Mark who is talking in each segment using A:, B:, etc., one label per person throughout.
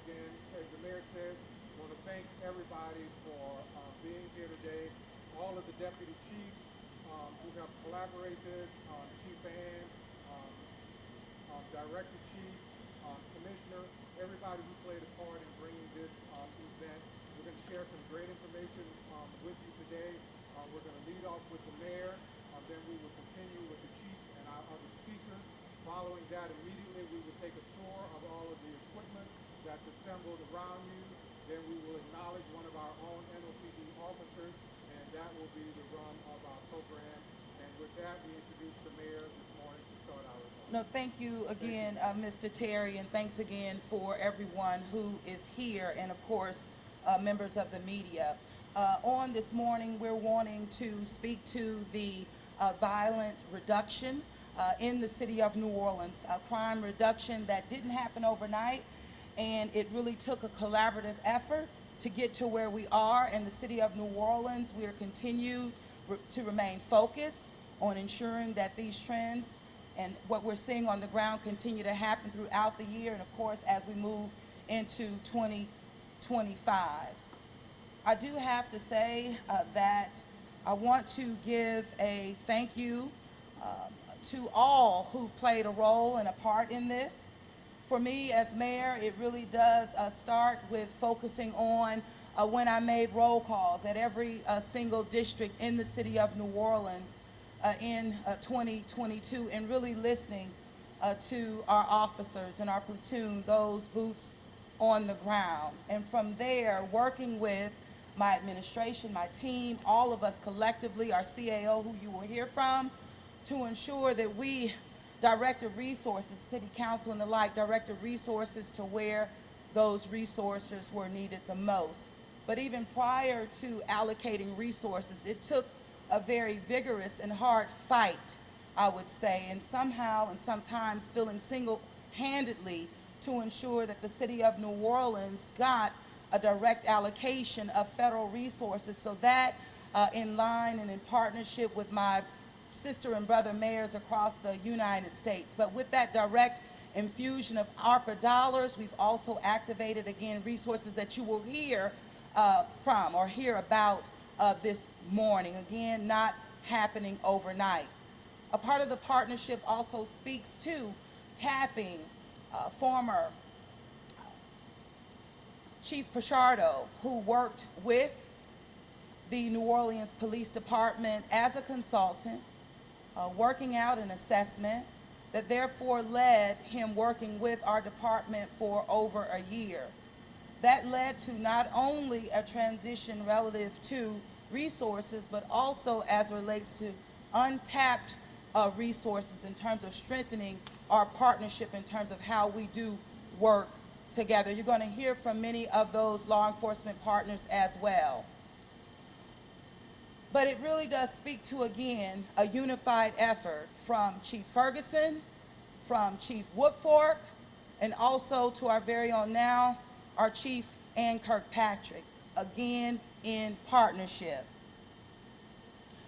A: again, as the mayor said, I want to thank everybody for being here today. All of the deputy chiefs who have collaborated, Chief Ann, Director Chief, Commissioner, everybody who played a part in bringing this event. We're going to share some great information with you today. We're going to lead off with the mayor, then we will continue with the chief and our other speakers. Following that, immediately we will take a tour of all of the equipment that's assembled around you. Then we will acknowledge one of our own NOPD officers, and that will be the run of our program. And with that, we introduce the mayor this morning to start our remarks.
B: No, thank you again, Mr. Terry, and thanks again for everyone who is here, and of course, members of the media. On this morning, we're wanting to speak to the violent reduction in the city of New Orleans, a crime reduction that didn't happen overnight, and it really took a collaborative effort to get to where we are in the city of New Orleans. We are continued to remain focused on ensuring that these trends and what we're seeing on the ground continue to happen throughout the year, and of course, as we move into 2025. I do have to say that I want to give a thank you to all who've played a role and a part in this. For me as mayor, it really does start with focusing on when I made roll calls at every single district in the city of New Orleans in 2022, and really listening to our officers and our platoon, those boots on the ground. And from there, working with my administration, my team, all of us collectively, our CAO, who you will hear from, to ensure that we directed resources, city council and the like, directed resources to where those resources were needed the most. But even prior to allocating resources, it took a very vigorous and hard fight, I would say, and somehow and sometimes feeling single-handedly to ensure that the city of New Orleans got a direct allocation of federal resources, so that in line and in partnership with my sister and brother mayors across the United States. But with that direct infusion of ARPA dollars, we've also activated, again, resources that you will hear from or hear about this morning. Again, not happening overnight. A part of the partnership also speaks to tapping former Chief Pichardo, who worked with the New Orleans Police Department as a consultant, working out an assessment that therefore led him working with our department for over a year. That led to not only a transition relative to resources, but also as it relates to untapped resources in terms of strengthening our partnership in terms of how we do work together. You're going to hear from many of those law enforcement partners as well. But it really does speak to, again, a unified effort from Chief Ferguson, from Chief Woodfork, and also to our very own now, our Chief Ann Kirkpatrick, again, in partnership.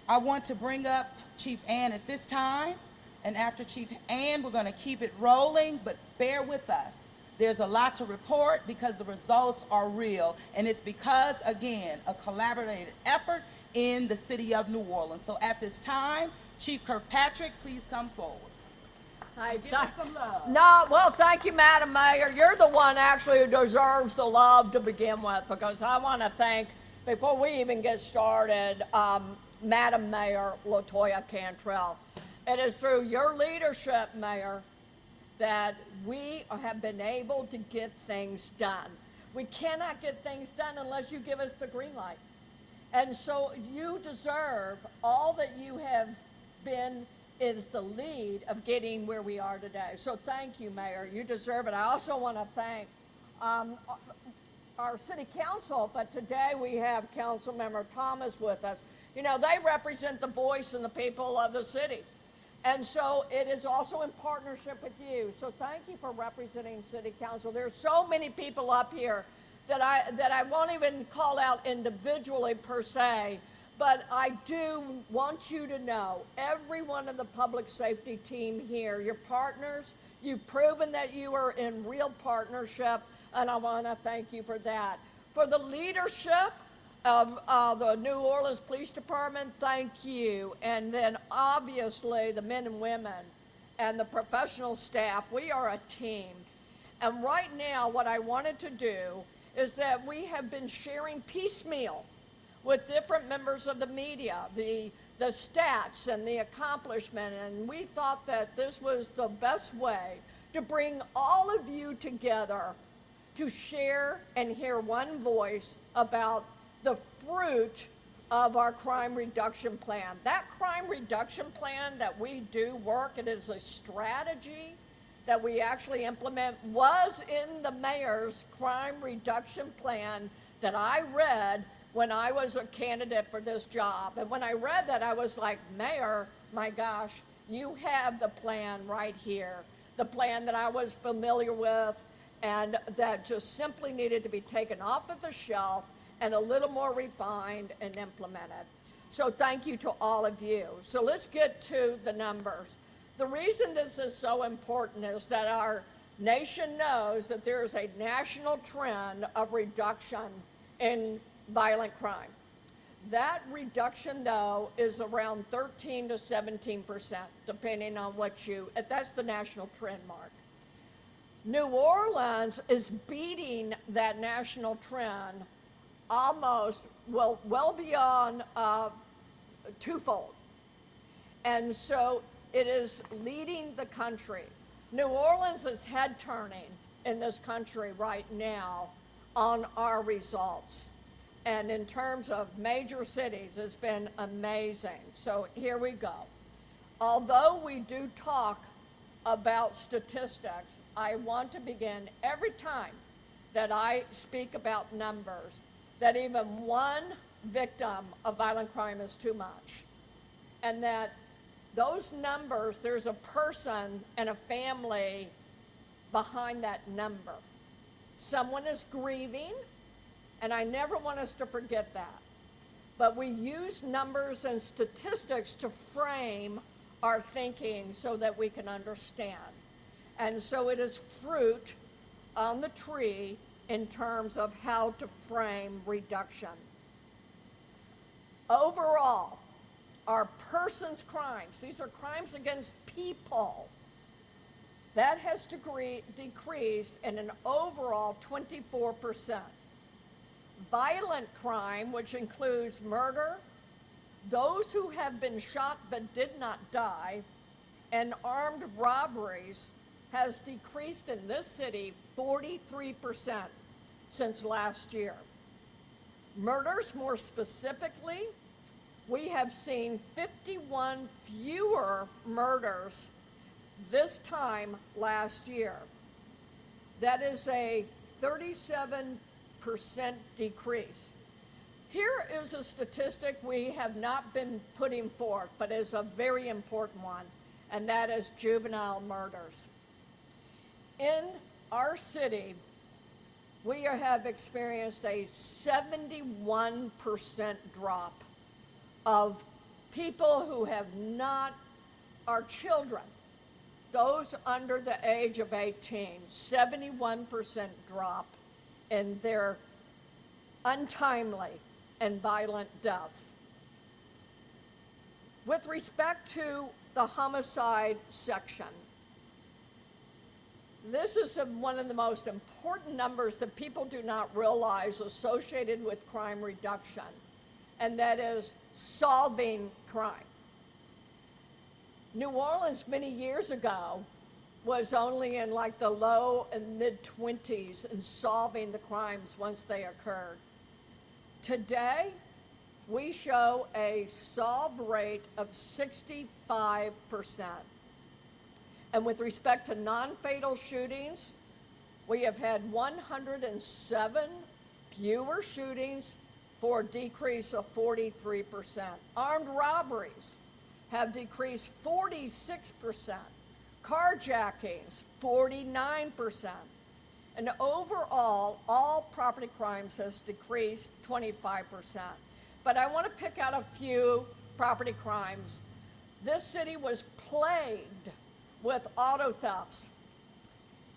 B: I want to bring up Chief Ann at this time, and after Chief Ann, we're going to keep it rolling, but bear with us. There's a lot to report because the results are real, and it's because, again, a collaborative effort in the city of New Orleans. So at this time, Chief Kirkpatrick, please come forward.
C: Hey,
B: Give us some love.
C: No, well, thank you, Madam Mayor. You're the one actually who deserves the love to begin with, because I want to thank, before we even get started, Madam Mayor LaToya Cantrell. It is through your leadership, Mayor, that we have been able to get things done. We cannot get things done unless you give us the green light. And so you deserve all that you have been is the lead of getting where we are today. So thank you, Mayor. You deserve it. I also want to thank our city council, but today we have Councilmember Thomas with us. You know, they represent the voice and the people of the city. And so it is also in partnership with you. So thank you for representing City Council. There's so many people up here that I won't even call out individually per se, but I do want you to know, every one of the public safety team here, your partners, You've proven that you are in real partnership, and I want to thank you for that. For the leadership of the New Orleans Police Department, thank you. And then obviously the men and women and the professional staff, we are a team. And right now what I wanted to do is that we have been sharing piecemeal with different members of the media, the stats and the accomplishment, and we thought that this was the best way to bring all of you together to share and hear one voice about the fruit of our crime reduction plan. That crime reduction plan that we do work, it is a strategy that we actually implement, was in the mayor's crime reduction plan that I read when I was a candidate for this job. And when I read that, I was like, Mayor, my gosh, you have the plan right here. The plan that I was familiar with and that just simply needed to be taken off of the shelf and a little more refined and implemented. So thank you to all of you. So let's get to the numbers. The reason this is so important is that our nation knows that there is a national trend of reduction in violent crime. That reduction, though, is around 13 to 17%, depending on what that's the national trend mark. New Orleans is beating that national trend almost, well beyond twofold. And so it is leading the country. New Orleans is head turning in this country right now on our results. And in terms of major cities, it's been amazing. So here we go. Although we do talk about statistics, I want to begin every time that I speak about numbers, that even one victim of violent crime is too much. And that those numbers, there's a person and a family behind that number. Someone is grieving, and I never want us to forget that. But we use numbers and statistics to frame our thinking so that we can understand. And so it is fruit on the tree in terms of how to frame reduction. Overall, our persons crimes, these are crimes against people, that has decreased in an overall 24%. Violent crime, which includes murder, those who have been shot but did not die, and armed robberies has decreased in this city 43% since last year. Murders, more specifically, we have seen 51 fewer murders this time last year. That is a 37% decrease. Here is a statistic we have not been putting forth, but is a very important one, and that is juvenile murders. In our city, we have experienced a 71% drop of people who have not, our children, those under the age of 18, 71% drop in their untimely and violent deaths. With respect to the homicide section, this is one of the most important numbers that people do not realize associated with crime reduction, and that is solving crime. New Orleans many years ago was only in like the low and mid-20s in solving the crimes once they occurred. Today, we show a solve rate of 65%. And with respect to non-fatal shootings, we have had 107 fewer shootings for a decrease of 43%. Armed robberies have decreased 46%. Carjackings, 49%. And overall, all property crimes has decreased 25%. But I want to pick out a few property crimes. This city was plagued with auto thefts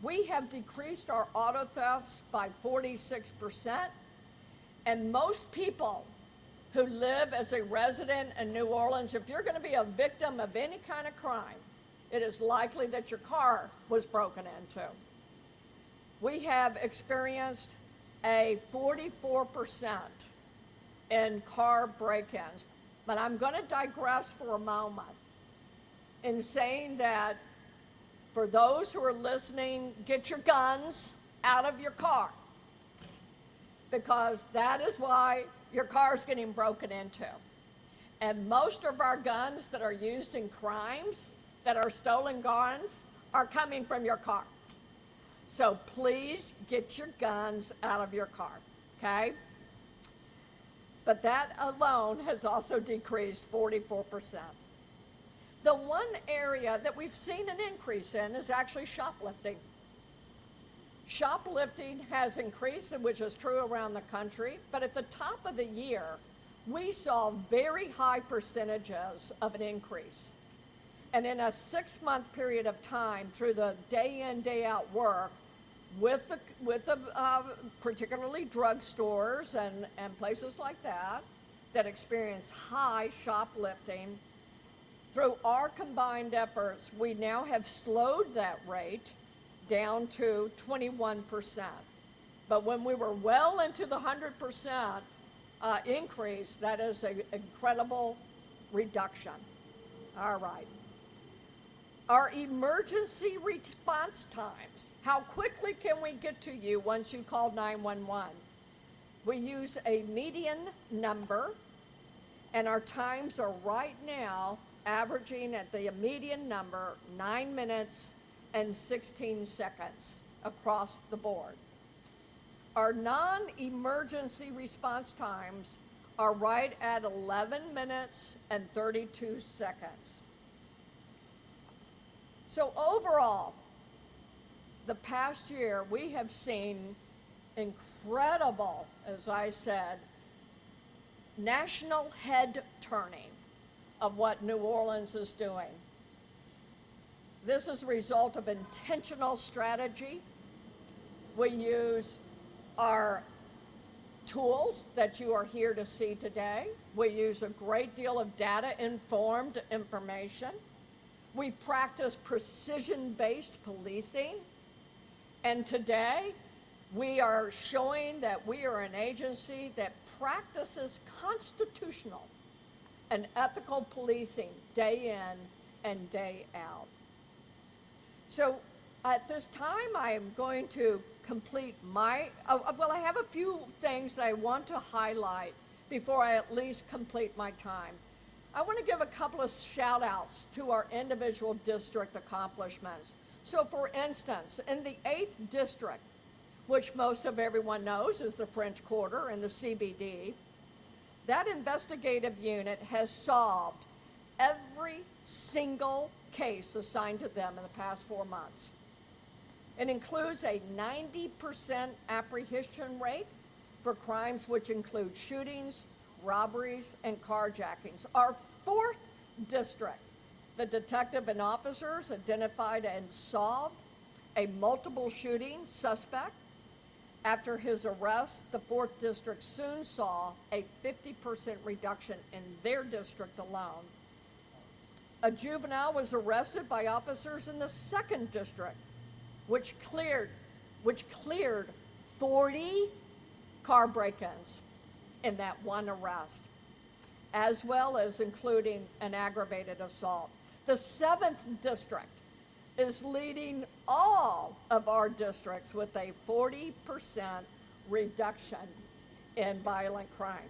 C: We have decreased our auto thefts by 46%, and most people who live as a resident in New Orleans, if you're going to be a victim of any kind of crime, it is likely that your car was broken into. We have experienced a 44% in car break-ins, but I'm going to digress for a moment in saying that for those who are listening, get your guns out of your car, because that is why your car is getting broken into. And most of our guns that are used in crimes, that are stolen guns, are coming from your car. So please get your guns out of your car, okay? But that alone has also decreased 44%. The one area that we've seen an increase in is actually shoplifting. Shoplifting has increased, which is true around the country, but at the top of the year, we saw very high percentages of an increase. And in a 6-month period of time, through the day in, day out work, with the particularly drugstores and places like that experience high shoplifting, through our combined efforts, we now have slowed that rate down to 21%. But when we were well into the 100% increase, that is an incredible reduction. All right. Our emergency response times. How quickly can we get to you once you call 911? We use a median number, and our times are right now averaging at the median number 9 minutes and 16 seconds across the board. Our non-emergency response times are right at 11 minutes and 32 seconds. So overall, the past year, we have seen incredible, as I said, national head turning of what New Orleans is doing. This is a result of intentional strategy. We use our tools that you are here to see today. We use a great deal of data-informed information. We practice precision-based policing. And today, we are showing that we are an agency that practices constitutional and ethical policing day in and day out. So at this time, I am going to complete my, well, I have a few things that I want to highlight before I at least complete my time. I want to give a couple of shout outs to our individual district accomplishments. So for instance, in the 8th district, which most of everyone knows is the French Quarter and the CBD, that investigative unit has solved every single case assigned to them in the past 4 months. It includes a 90% apprehension rate for crimes which include shootings, robberies, and carjackings. Our 4th district, the detective and officers identified and solved a multiple shooting suspect. After his arrest, the 4th district soon saw a 50% reduction in their district alone. A juvenile was arrested by officers in the 2nd district, which cleared 40 car break-ins in that one arrest, as well as including an aggravated assault. The 7th district is leading all of our districts with a 40% reduction in violent crime.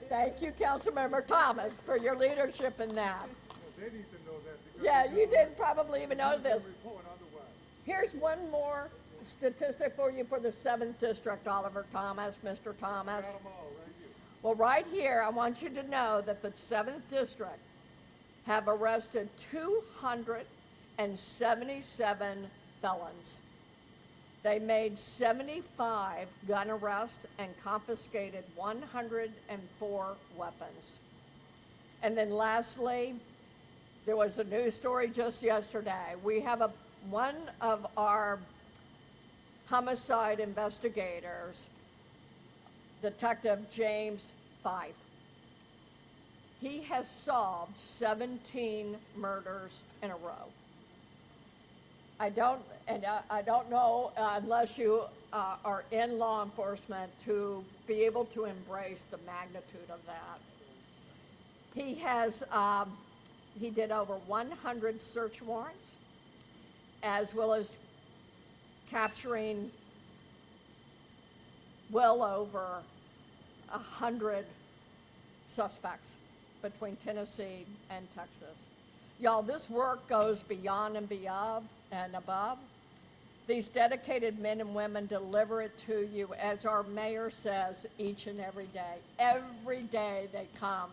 C: Thank you, Councilmember Thomas, for your leadership in that.
A: Well, they need to know that.
C: Yeah, you didn't probably even know this.
A: Report otherwise.
C: Here's one more statistic for you for the 7th district, Oliver Thomas, Mr. Thomas.
A: Got 'em all right here.
C: Well, right here, I want you to know that the 7th district have arrested 277 felons. They made 75 gun arrests and confiscated 104 weapons. And then lastly, there was a news story just yesterday. We have one of our homicide investigators, Detective James Fife, he has solved 17 murders in a row. I don't know unless you are in law enforcement to be able to embrace the magnitude of that. He has, he did over 100 search warrants, as well as capturing well over 100 suspects between Tennessee and Texas. Y'all, this work goes beyond and beyond and above. These dedicated men and women deliver it to you, as our mayor says, each and every day. Every day they come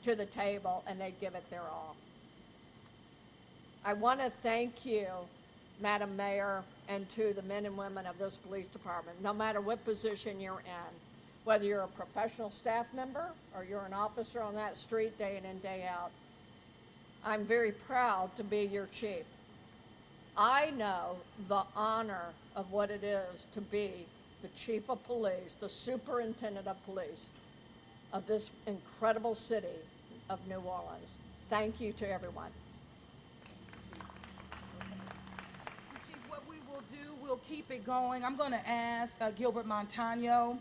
C: to the table and they give it their all. I want to thank you, Madam Mayor, and to the men and women of this police department, no matter what position you're in, whether you're a professional staff member or you're an officer on that street day in and day out. I'm very proud to be your chief. I know the honor of what it is to be the chief of police, the superintendent of police of this incredible city of New Orleans. Thank you to everyone.
B: Chief, what we will do, we'll keep it going. I'm going to ask Gilbert Montano,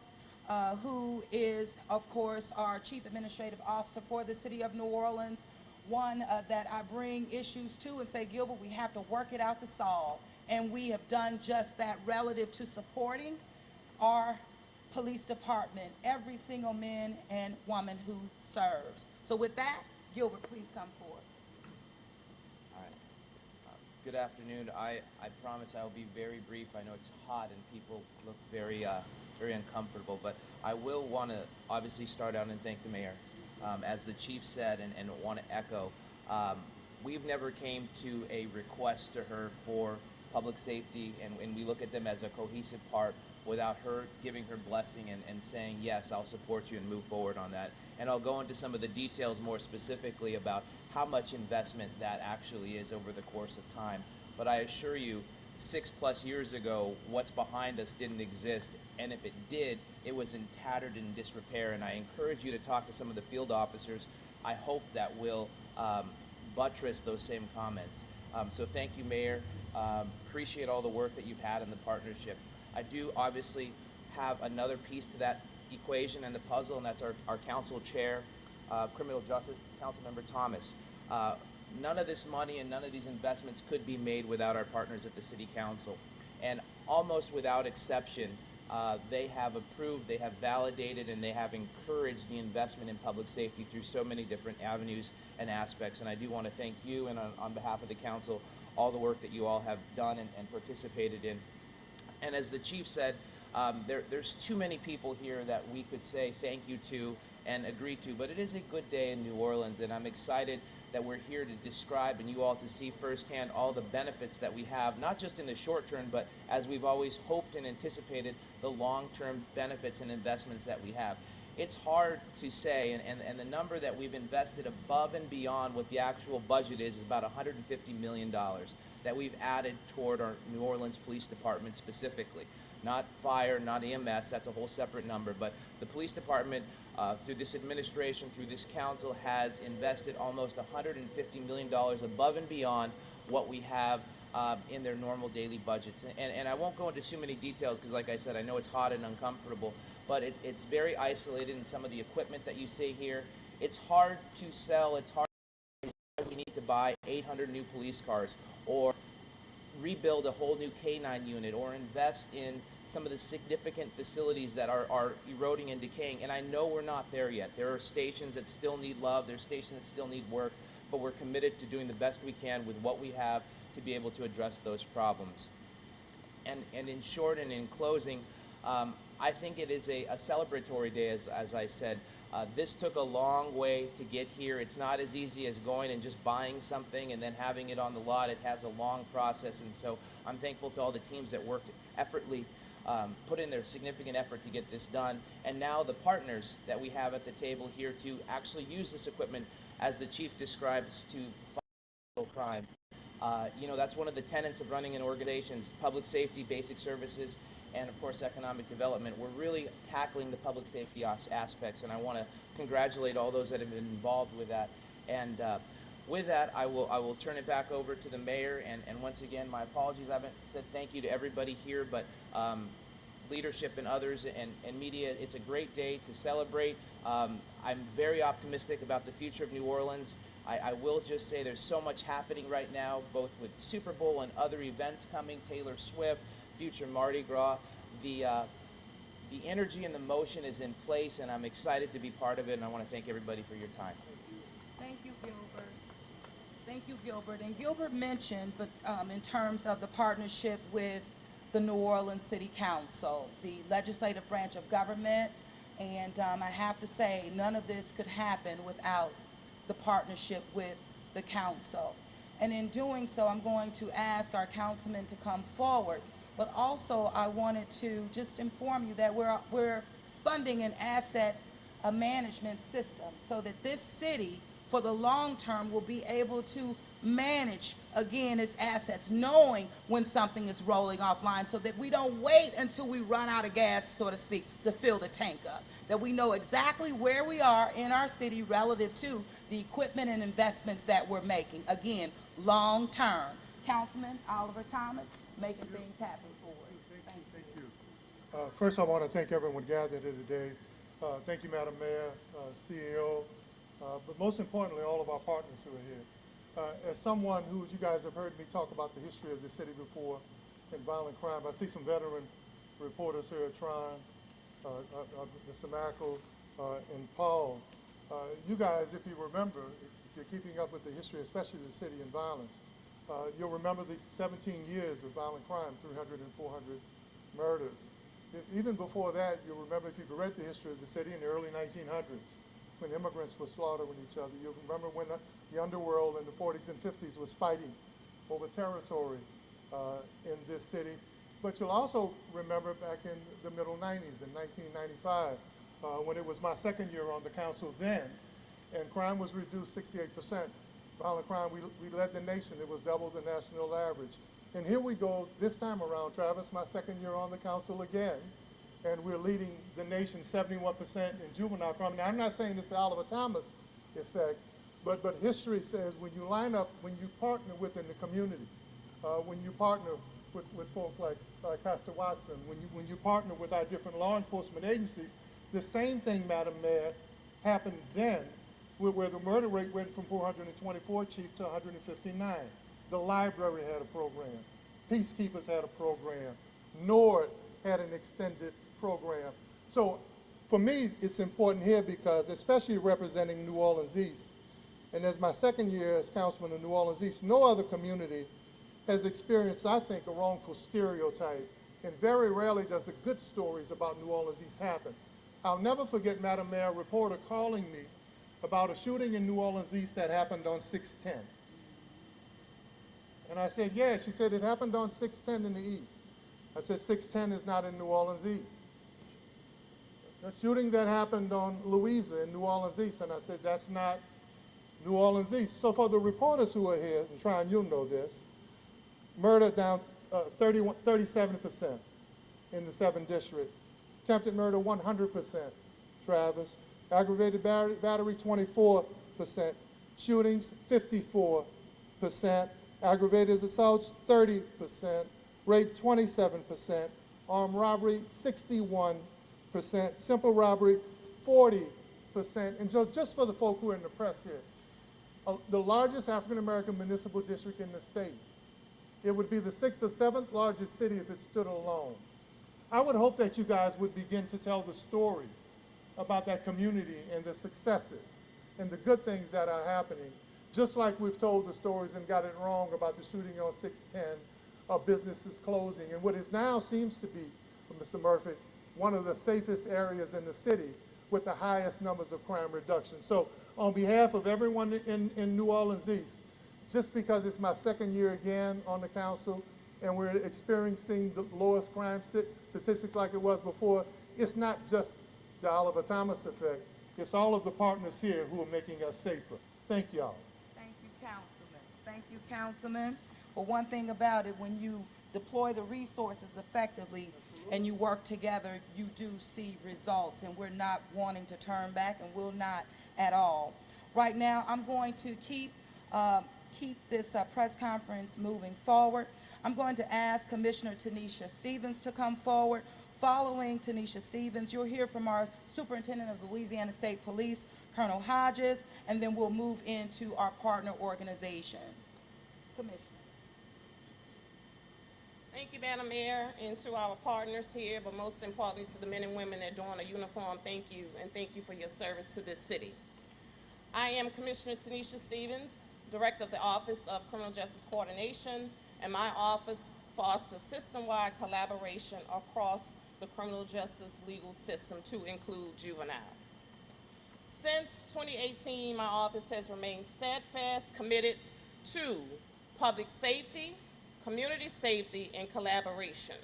B: who is, of course, our Chief Administrative Officer for the City of New Orleans, one that I bring issues to and say, Gilbert, we have to work it out to solve. And we have done just that relative to supporting our police department, every single man and woman who serves. So with that, Gilbert, please come forward.
D: All right. Good afternoon. I promise I will be very brief. I know it's hot and people look very uncomfortable, but I will want to obviously start out and thank the mayor. As the chief said, and want to echo, we've never came to a request to her for public safety, and we look at them as a cohesive part without her giving her blessing and saying, yes, I'll support you and move forward on that. And I'll go into some of the details more specifically about how much investment that actually is over the course of time. But I assure you, 6+ years ago, what's behind us didn't exist, and if it did, it was in tattered and disrepair. And I encourage you to talk to some of the field officers. I hope that will buttress those same comments. So thank you, Mayor. Appreciate all the work that you've had in the partnership. I do obviously have another piece to that equation and the puzzle, and that's our council chair, Criminal Justice Councilmember Thomas. None of this money and none of these investments could be made without our partners at the City Council. And almost without exception, they have approved, they have validated, and they have encouraged the investment in public safety through so many different avenues and aspects. And I do want to thank you, and on behalf of the council, all the work that you all have done and participated in. And as the chief said, there's too many people here that we could say thank you to and agree to, but it is a good day in New Orleans, and I'm excited that we're here to describe and you all to see firsthand all the benefits that we have, not just in the short term, but as we've always hoped and anticipated, the long-term benefits and investments that we have. It's hard to say, and the number that we've invested above and beyond what the actual budget is about $150 million that we've added toward our New Orleans Police Department specifically. Not fire, not EMS, that's a whole separate number, but the police department, through this administration, through this council, has invested almost $150 million above and beyond what we have in their normal daily budgets. And I won't go into too many details because, like I said, I know it's hot and uncomfortable, but it's very isolated in some of the equipment that you see here. It's hard to sell, it's hard to say we need to buy 800 new police cars, or rebuild a whole new K-9 unit, or invest in some of the significant facilities that are eroding and decaying. And I know we're not there yet. There are stations that still need love, there are stations that still need work, but we're committed to doing the best we can with what we have to be able to address those problems. And in short and in closing, I think it is a celebratory day, as I said. This took a long way to get here. It's not as easy as going and just buying something and then having it on the lot. It has a long process, and so I'm thankful to all the teams that worked effortlessly, put in their significant effort to get this done, and now the partners that we have at the table here to actually use this equipment, as the chief describes, to fight crime. You know, that's one of the tenets of running an organization's public safety, basic services, and of course economic development. We're really tackling the public safety aspects, and I want to congratulate all those that have been involved with that. And with that, I will turn it back over to the mayor, and once again, my apologies. I haven't said thank you to everybody here, but leadership and others and media, it's a great day to celebrate. I'm very optimistic about the future of New Orleans. I will just say there's so much happening right now, both with Super Bowl and other events coming, Taylor Swift, future Mardi Gras. The energy and the motion is in place, and I'm excited to be part of it, and I want to thank everybody for your time.
B: Thank you, Gilbert. Thank you, Gilbert. And Gilbert mentioned, but in terms of the partnership with the New Orleans City Council, the legislative branch of government, and I have to say, none of this could happen without the partnership with the council. And in doing so, I'm going to ask our councilman to come forward, but also I wanted to just inform you that we're funding an asset management system so that this city, for the long term, will be able to manage, again, its assets, knowing when something is rolling offline, so that we don't wait until we run out of gas, so to speak, to fill the tank up. That we know exactly where we are in our city relative to the equipment and investments that we're making. Again, long term. Councilman Oliver Thomas, making things happen for us.
A: Thank you. First, I want to thank everyone gathered here today. Thank you, Madam Mayor, CEO, but most importantly, all of our partners who are here. As someone who, you guys have heard me talk about the history of the city before in violent crime, I see some veteran reporters here, Tron, Mr. Mackel, and Paul. You guys, if you remember, if you're keeping up with the history, especially the city and violence, you'll remember the 17 years of violent crime, 300 and 400 murders. Even before that, you'll remember, if you've read the history of the city in the early 1900s, when immigrants were slaughtering each other. You'll remember when the underworld in the 40s and 50s was fighting over territory in this city. But you'll also remember back in the middle 90s, in 1995, when it was my second year on the council then, and crime was reduced 68%. Violent crime, we led the nation. It was double the national average. And here we go this time around, Travis, my second year on the council again, and we're leading the nation 71% in juvenile crime. Now, I'm not saying this is the Oliver Thomas effect, but history says when you line up, when you partner within the community, when you partner with folk like Pastor Watson, when you partner with our different law enforcement agencies, the same thing, Madam Mayor, happened then, where the murder rate went from 424, Chief, to 159. The library had a program. Peacekeepers had a program. NORD had an extended program. So for me, it's important here because, especially representing New Orleans East, and as my second year as councilman of New Orleans East, no other community has experienced, I think, a wrongful stereotype. And very rarely does the good stories about New Orleans East happen. I'll never forget, Madam Mayor, a reporter calling me about a shooting in New Orleans East that happened on 610. And I said, yeah. She said, it happened on 610 in the East. I said, 610 is not in New Orleans East. The shooting that happened on Louisa in New Orleans East, and I said, that's not New Orleans East. So for the reporters who are here, and Tron, you'll know this, murder down 37% in the 7th district. Attempted murder 100%, Travis. Aggravated battery 24%. Shootings 54%. Aggravated assaults 30%. Rape 27%. Armed robbery 61%. Simple robbery 40%. And just for the folk who are in the press here, the largest African American municipal district in the state. It would be the 6th or 7th largest city if it stood alone. I would hope that you guys would begin to tell the story about that community and the successes and the good things that are happening, just like we've told the stories and got it wrong about the shooting on 610 of businesses closing, and what is now seems to be, Mr. Murphy, one of the safest areas in the city with the highest numbers of crime reduction. So on behalf of everyone in New Orleans East, just because it's my second year again on the council and we're experiencing the lowest crime statistics like it was before, it's not just the Oliver Thomas effect, it's all of the partners here who are making us safer. Thank y'all.
B: Thank you, Councilman. Thank you, Councilman. But one thing about it, when you deploy the resources effectively and you work together, you do see results, and we're not wanting to turn back, and will not at all. Right now, I'm going to keep this press conference moving forward. I'm going to ask Commissioner Tanisha Stevens to come forward. Following Tanisha Stevens, you'll hear from our Superintendent of the Louisiana State Police, Colonel Hodges, and then we'll move into our partner organizations. Commissioner.
E: Thank you, Madam Mayor, and to our partners here, but most importantly to the men and women that don a uniform, thank you, and thank you for your service to this city. I am Commissioner Tanisha Stevens, Director of the Office of Criminal Justice Coordination, and my office fosters system-wide collaboration across the criminal justice legal system to include juvenile. Since 2018, my office has remained steadfast, committed to public safety, community safety, and collaboration.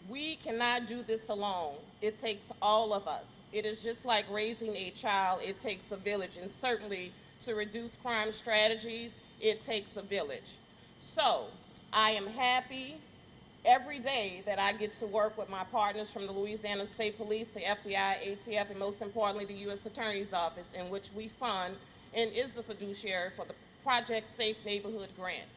E: We cannot do this alone. It takes all of us. It is just like raising a child. It takes a village, and certainly to reduce crime strategies, it takes a village. So I am happy every day that I get to work with my partners from the Louisiana State Police, the FBI, ATF, and most importantly, the U.S. Attorney's Office, in which we fund and is the fiduciary for the Project Safe Neighborhood Grant.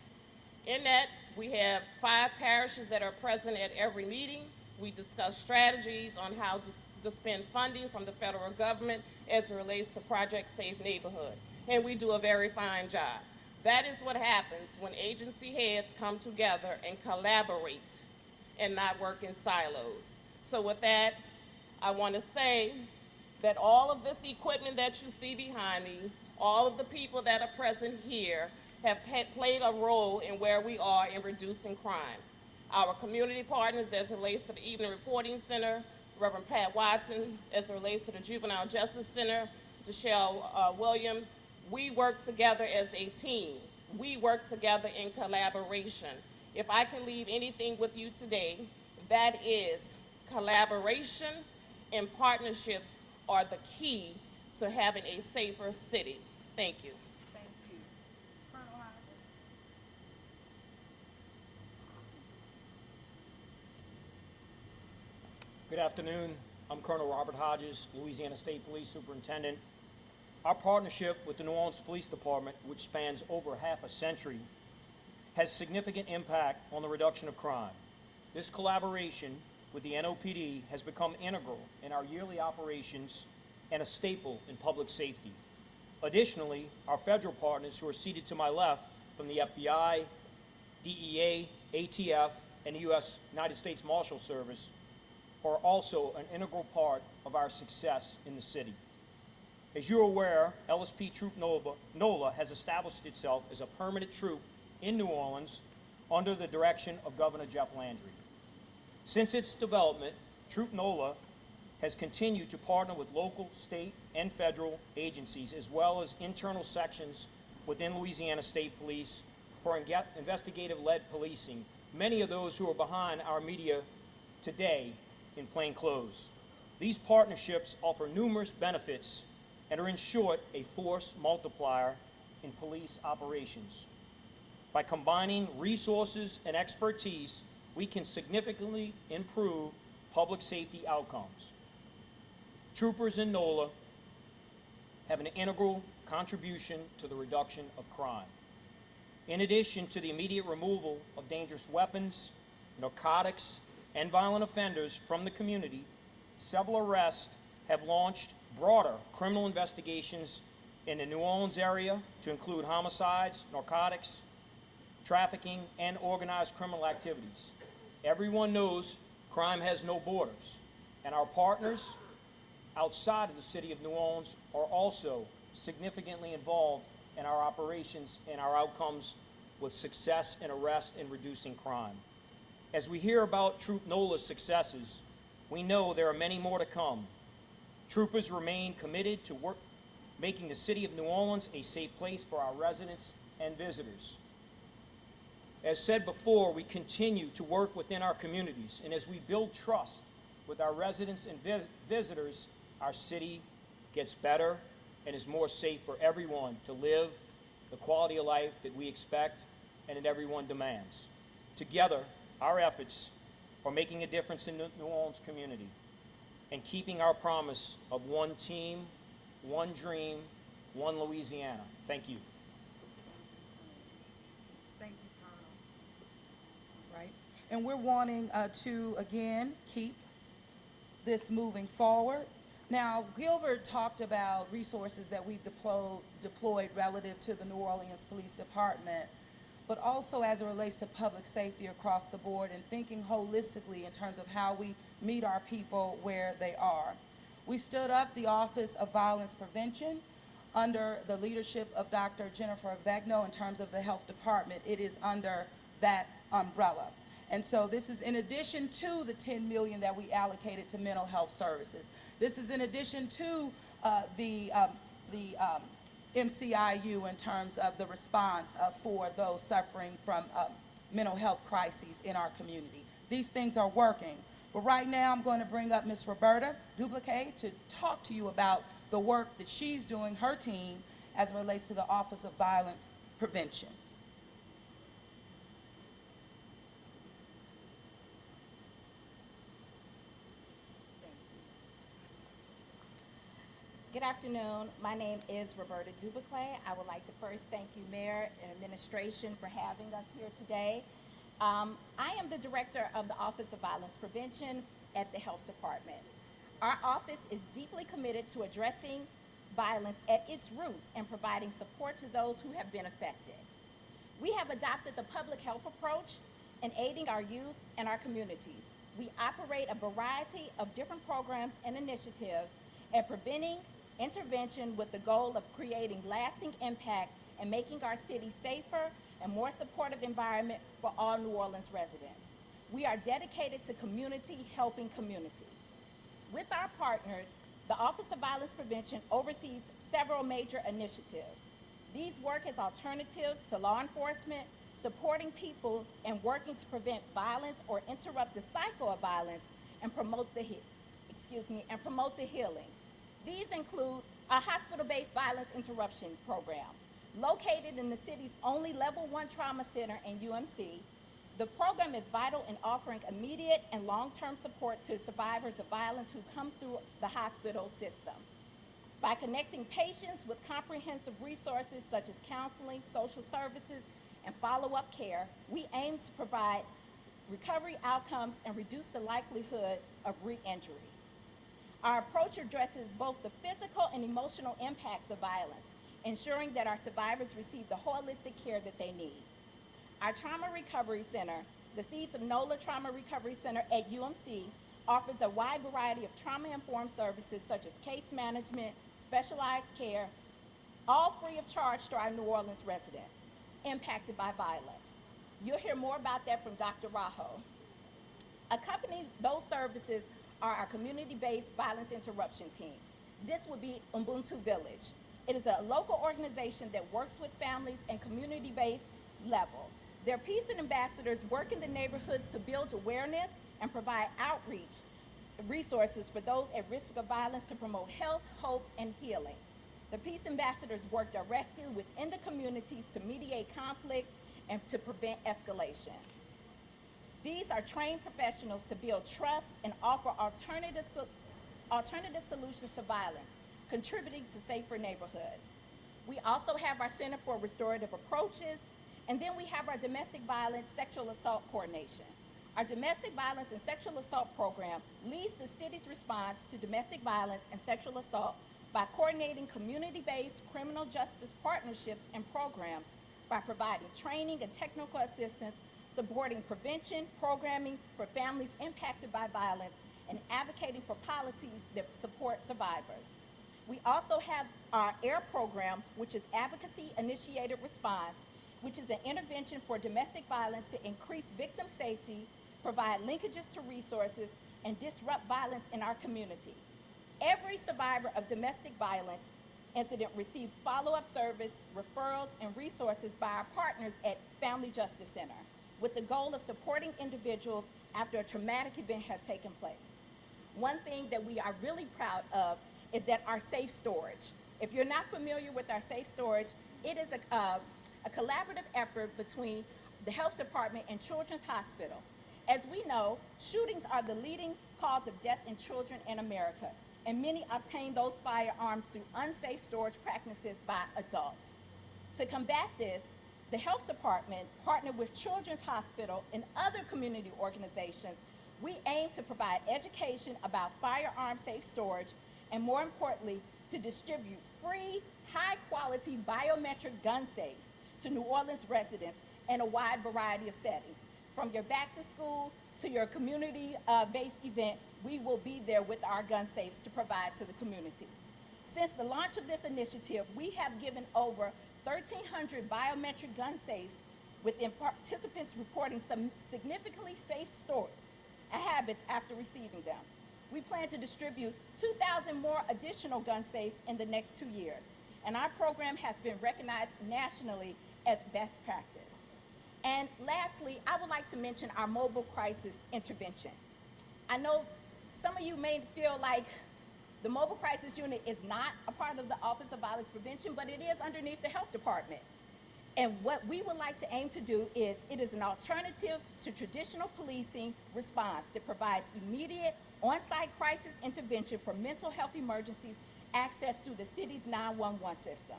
E: In that, we have 5 parishes that are present at every meeting. We discuss strategies on how to spend funding from the federal government as it relates to Project Safe Neighborhood. And we do a very fine job. That is what happens when agency heads come together and collaborate and not work in silos. So with that, I want to say that all of this equipment that you see behind me, all of the people that are present here have played a role in where we are in reducing crime. Our community partners as it relates to the Evening Reporting Center, Reverend Pat Watson, as it relates to the Juvenile Justice Center, Deshelle Williams, we work together as a team. We work together in collaboration. If I can leave anything with you today, that is collaboration and partnerships are the key to having a safer city. Thank you.
B: Thank you. Colonel Hodges.
F: Good afternoon. I'm Colonel Robert Hodges, Louisiana State Police Superintendent. Our partnership with the New Orleans Police Department, which spans over half a century, has significant impact on the reduction of crime. This collaboration with the NOPD has become integral in our yearly operations and a staple in public safety. Additionally, our federal partners who are seated to my left from the FBI, DEA, ATF, and the United States Marshal Service are also an integral part of our success in the city. As you're aware, LSP Troop NOLA has established itself as a permanent troop in New Orleans under the direction of Governor Jeff Landry. Since its development, Troop NOLA has continued to partner with local, state, and federal agencies, as well as internal sections within Louisiana State Police for investigative-led policing, many of those who are behind our media today in plain clothes. These partnerships offer numerous benefits and are, in short, a force multiplier in police operations. By combining resources and expertise, we can significantly improve public safety outcomes. Troopers in NOLA have an integral contribution to the reduction of crime. In addition to the immediate removal of dangerous weapons, narcotics, and violent offenders from the community, several arrests have launched broader criminal investigations in the New Orleans area to include homicides, narcotics, trafficking, and organized criminal activities. Everyone knows crime has no borders, and our partners outside of the city of New Orleans are also significantly involved in our operations and our outcomes with success in arrest and reducing crime. As we hear about Troop NOLA's successes, we know there are many more to come. Troopers remain committed to making the city of New Orleans a safe place for our residents and visitors. As said before, we continue to work within our communities, and as we build trust with our residents and visitors, our city gets better and is more safe for everyone to live the quality of life that we expect and that everyone demands. Together, our efforts are making a difference in the New Orleans community and keeping our promise of one team, one dream, one Louisiana. Thank you.
B: Thank you, Colonel. Right, and we're wanting to, again, keep this moving forward. Now, Gilbert talked about resources that we've deployed relative to the New Orleans Police Department, but also as it relates to public safety across the board and thinking holistically in terms of how we meet our people where they are. We stood up the Office of Violence Prevention under the leadership of Dr. Jennifer Vegno in terms of the health department. It is under that umbrella. And so this is in addition to the $10 million that we allocated to mental health services. This is in addition to the MCIU in terms of the response for those suffering from mental health crises in our community. These things are working. But right now I'm going to bring up Ms. Roberta Duplique to talk to you about the work that she's doing, her team, as it relates to the Office of Violence Prevention.
G: Good afternoon. My name is Roberta Duplique. I would like to first thank you, Mayor and Administration, for having us here today. I am the Director of the Office of Violence Prevention at the Health Department. Our office is deeply committed to addressing violence at its roots and providing support to those who have been affected. We have adopted the public health approach in aiding our youth and our communities. We operate a variety of different programs and initiatives at preventing intervention with the goal of creating lasting impact and making our city safer and more supportive environment for all New Orleans residents. We are dedicated to community helping community. With our partners, the Office of Violence Prevention oversees several major initiatives. These work as alternatives to law enforcement, supporting people and working to prevent violence or interrupt the cycle of violence and promote the healing. These include a hospital-based violence interruption program. Located in the city's only Level 1 trauma center in UMC, the program is vital in offering immediate and long-term support to survivors of violence who come through the hospital system. By connecting patients with comprehensive resources such as counseling, social services, and follow-up care, we aim to provide recovery outcomes and reduce the likelihood of re-injury. Our approach addresses both the physical and emotional impacts of violence, ensuring that our survivors receive the holistic care that they need. Our Trauma Recovery Center, the Seeds of NOLA Trauma Recovery Center at UMC, offers a wide variety of trauma-informed services such as case management, specialized care, all free of charge to our New Orleans residents impacted by violence. You'll hear more about that from Dr. Rajo. Accompanying those services are our community-based violence interruption team. This would be Ubuntu Village. It is a local organization that works with families and community-based level. Their peace and ambassadors work in the neighborhoods to build awareness and provide outreach resources for those at risk of violence to promote health, hope, and healing. The peace ambassadors work directly within the communities to mediate conflict and to prevent escalation. These are trained professionals to build trust and offer alternative solutions to violence, contributing to safer neighborhoods. We also have our Center for Restorative Approaches, and then we have our Domestic Violence Sexual Assault Coordination. Our Domestic Violence and Sexual Assault Program leads the city's response to domestic violence and sexual assault by coordinating community-based criminal justice partnerships and programs by providing training and technical assistance, supporting prevention, programming for families impacted by violence, and advocating for policies that support survivors. We also have our AIR program, which is Advocacy Initiated Response, which is an intervention for domestic violence to increase victim safety, provide linkages to resources, and disrupt violence in our community. Every survivor of domestic violence incident receives follow-up service, referrals, and resources by our partners at Family Justice Center, with the goal of supporting individuals after a traumatic event has taken place. One thing that we are really proud of is that our safe storage. If you're not familiar with our safe storage, it is a collaborative effort between the Health Department and Children's Hospital. As we know, shootings are the leading cause of death in children in America, and many obtain those firearms through unsafe storage practices by adults. To combat this, the Health Department partnered with Children's Hospital and other community organizations. We aim to provide education about firearm safe storage and, more importantly, to distribute free, high-quality biometric gun safes to New Orleans residents in a wide variety of settings. From your back to school to your community-based event, we will be there with our gun safes to provide to the community. Since the launch of this initiative, we have given over 1,300 biometric gun safes, with participants reporting some significantly safe storage habits after receiving them. We plan to distribute 2,000 more additional gun safes in the next 2 years, and our program has been recognized nationally as best practice. And lastly, I would like to mention our mobile crisis intervention. I know some of you may feel like the mobile crisis unit is not a part of the Office of Violence Prevention, but it is underneath the Health Department. And what we would like to aim to do is, it is an alternative to traditional policing response that provides immediate on-site crisis intervention for mental health emergencies accessed through the city's 911 system.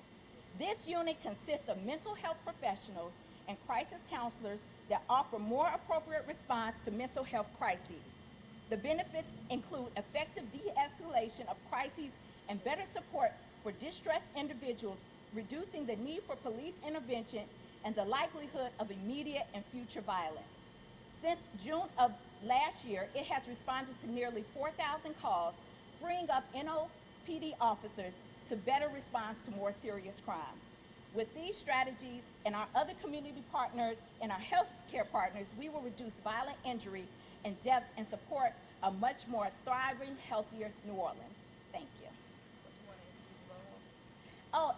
G: This unit consists of mental health professionals and crisis counselors that offer more appropriate response to mental health crises. The benefits include effective de-escalation of crises and better support for distressed individuals, reducing the need for police intervention and the likelihood of immediate and future violence. Since June of last year, it has responded to nearly 4,000 calls, freeing up NOPD officers to better respond to more serious crimes. With these strategies and our other community partners and our healthcare partners, we will reduce violent injury and deaths and support a much more thriving, healthier New Orleans. Thank you. Oh,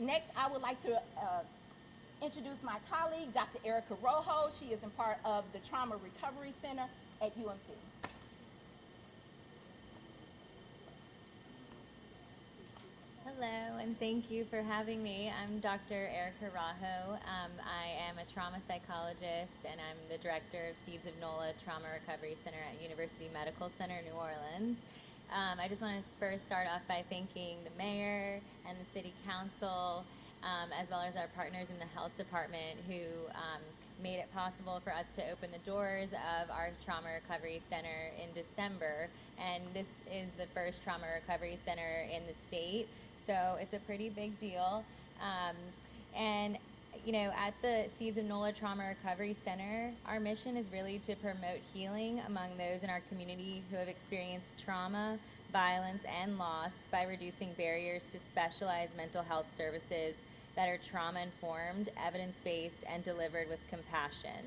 G: next I would like to introduce my colleague, Dr. Erica Rojo. She is in part of the Trauma Recovery Center at UMC.
H: Hello, and thank you for having me. I'm Dr. Erica Rojo. I am a trauma psychologist, and I'm the director of Seeds of NOLA Trauma Recovery Center at University Medical Center, New Orleans. I just want to first start off by thanking the mayor and the city council, as well as our partners in the health department who made it possible for us to open the doors of our trauma recovery center in December. And this is the first trauma recovery center in the state, so it's a pretty big deal. And you know, at the Seeds of NOLA Trauma Recovery Center, our mission is really to promote healing among those in our community who have experienced trauma, violence, and loss by reducing barriers to specialized mental health services that are trauma-informed, evidence-based, and delivered with compassion.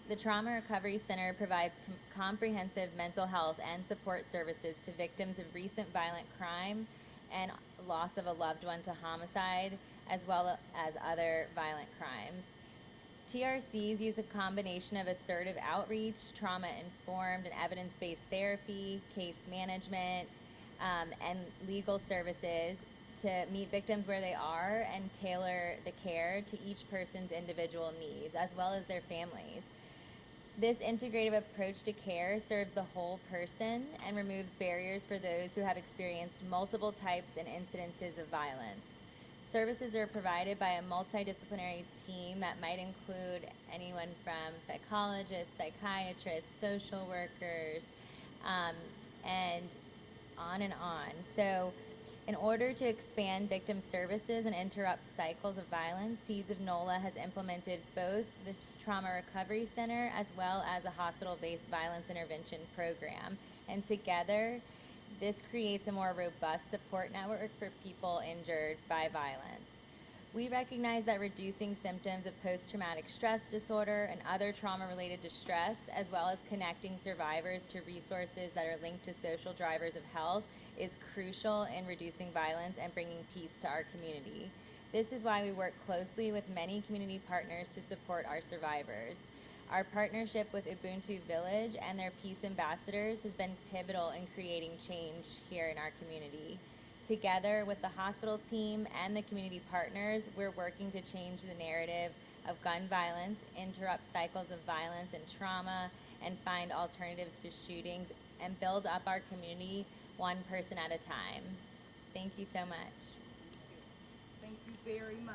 H: The Trauma Recovery Center provides comprehensive mental health and support services to victims of recent violent crime and loss of a loved one to homicide, as well as other violent crimes. TRCs use a combination of assertive outreach, trauma-informed and evidence-based therapy, case management, and legal services to meet victims where they are and tailor the care to each person's individual needs, as well as their families. This integrative approach to care serves the whole person and removes barriers for those who have experienced multiple types and incidences of violence. Services are provided by a multidisciplinary team that might include anyone from psychologists, psychiatrists, social workers, and on and on. So in order to expand victim services and interrupt cycles of violence, Seeds of NOLA has implemented both this Trauma Recovery Center as well as a hospital-based violence intervention program. And together, this creates a more robust support network for people injured by violence. We recognize that reducing symptoms of post-traumatic stress disorder and other trauma-related distress, as well as connecting survivors to resources that are linked to social drivers of health, is crucial in reducing violence and bringing peace to our community. This is why we work closely with many community partners to support our survivors. Our partnership with Ubuntu Village and their peace ambassadors has been pivotal in creating change here in our community. together with the hospital team and the community partners, we're working to change the narrative of gun violence, interrupt cycles of violence and trauma, and find alternatives to shootings, and build up our community one person at a time. Thank you so much.
B: Thank you very much.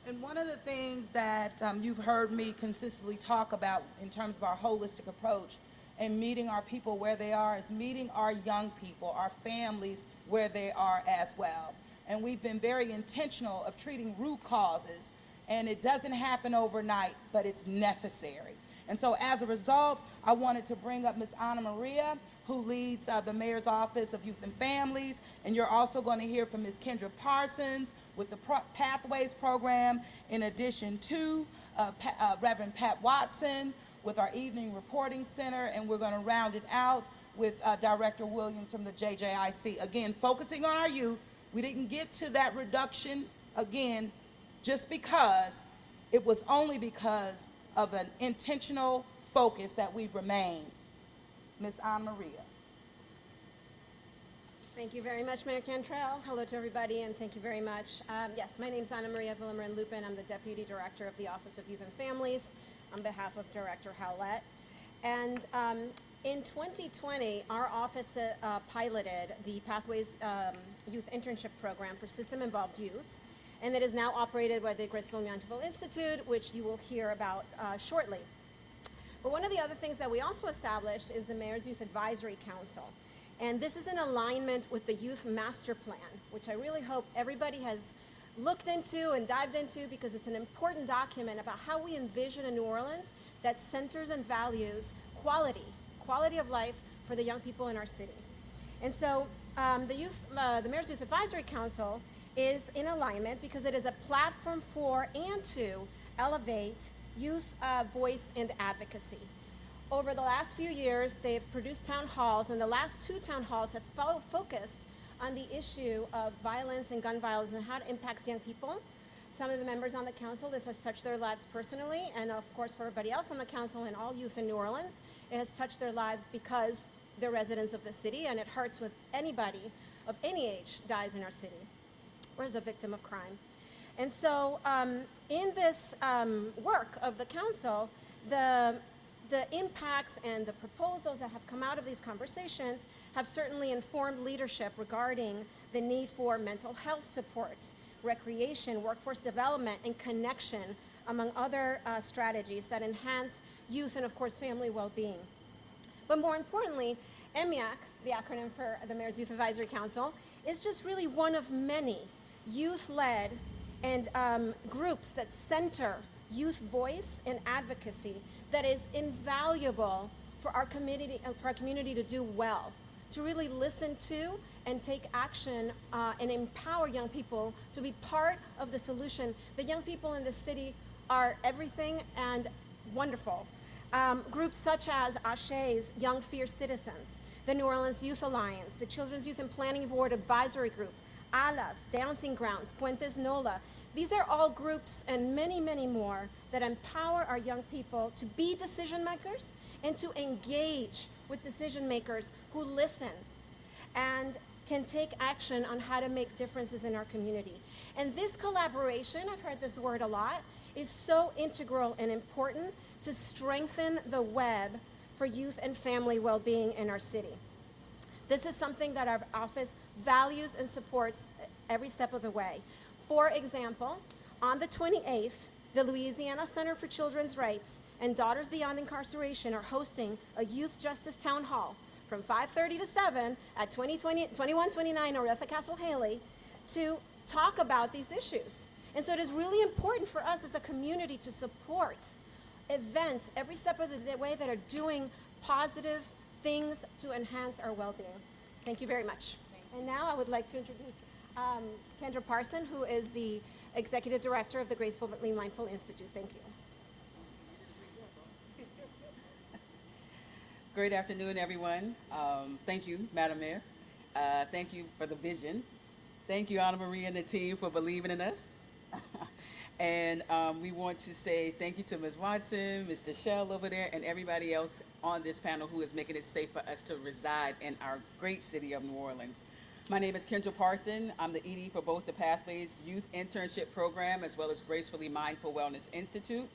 B: And one of the things that you've heard me consistently talk about in terms of our holistic approach and meeting our people where they are is meeting our young people, our families where they are as well. And we've been very intentional of treating root causes, and it doesn't happen overnight, but it's necessary. And so as a result, I wanted to bring up Ms. Anna Maria, who leads the Mayor's Office of Youth and Families, and you're also going to hear from Ms. Kendra Parsons with the Pathways Program, in addition to Reverend Pat Watson with our Evening Reporting Center, and we're going to round it out with Director Williams from the JJIC. Again, focusing on our youth. We didn't get to that reduction, again, just because it was only because of an intentional focus that we've remained. Ms. Anna Maria.
I: Thank you very much, Mayor Cantrell. Hello to everybody, and thank you very much. Yes, my name is Anna Maria Villamarin-Lupin. I'm the Deputy Director of the Office of Youth and Families on behalf of Director Howlett. And in 2020, our office piloted the Pathways Youth Internship Program for system-involved youth, and it is now operated by the Graceville Yountville Institute, which you will hear about shortly. But one of the other things that we also established is the Mayor's Youth Advisory Council. And this is in alignment with the Youth Master Plan, which I really hope everybody has looked into and dived into, because it's an important document about how we envision a New Orleans that centers and values quality of life for the young people in our city. And so the Mayor's Youth Advisory Council is in alignment because it is a platform for and to elevate youth voice and advocacy. Over the last few years, they've produced town halls, and the last 2 town halls have focused on the issue of violence and gun violence and how it impacts young people. Some of the members on the council, this has touched their lives personally, and of course for everybody else on the council and all youth in New Orleans, it has touched their lives because they're residents of the city, and it hurts when anybody of any age dies in our city or is a victim of crime. And so in this work of the council, the impacts and the proposals that have come out of these conversations have certainly informed leadership regarding the need for mental health supports, recreation, workforce development, and connection, among other strategies that enhance youth and, of course, family well-being. But more importantly, MEAC, the acronym for the Mayor's Youth Advisory Council, is just really one of many youth-led and groups that center youth voice and advocacy that is invaluable for our community to do well, to really listen to and take action and empower young people to be part of the solution. The young people in the city are everything and wonderful. Groups such as ASHE's Young Fierce Citizens, the New Orleans Youth Alliance, the Children's Youth and Planning Board Advisory Group, ALAS, Dancing Grounds, Puentes NOLA. These are all groups and many, many more that empower our young people to be decision makers and to engage with decision makers who listen and can take action on how to make differences in our community. And this collaboration, I've heard this word a lot, is so integral and important to strengthen the web for youth and family well-being in our city. This is something that our office values and supports every step of the way. For example, on the 28th, the Louisiana Center for Children's Rights and Daughters Beyond Incarceration are hosting a Youth Justice Town Hall from 5:30 to 7 at 2129 Oretha Castle Haley to talk about these issues. And so it is really important for us as a community to support events every step of the way that are doing positive things to enhance our well-being. Thank you very much. And now I would like to introduce Kendra Parsons, who is the Executive Director of the Graceville Mindful Institute. Thank you.
J: Great afternoon, everyone. Thank you, Madam Mayor. Thank you for the vision. Thank you, Anna Maria and the team, for believing in us. And we want to say thank you to Ms. Watson, Mr. Shell over there, and everybody else on this panel who is making it safe for us to reside in our great city of New Orleans. My name is Kendra Parson. I'm the ED for both the Pathways Youth Internship Program as well as Gracefully Mindful Wellness Institute.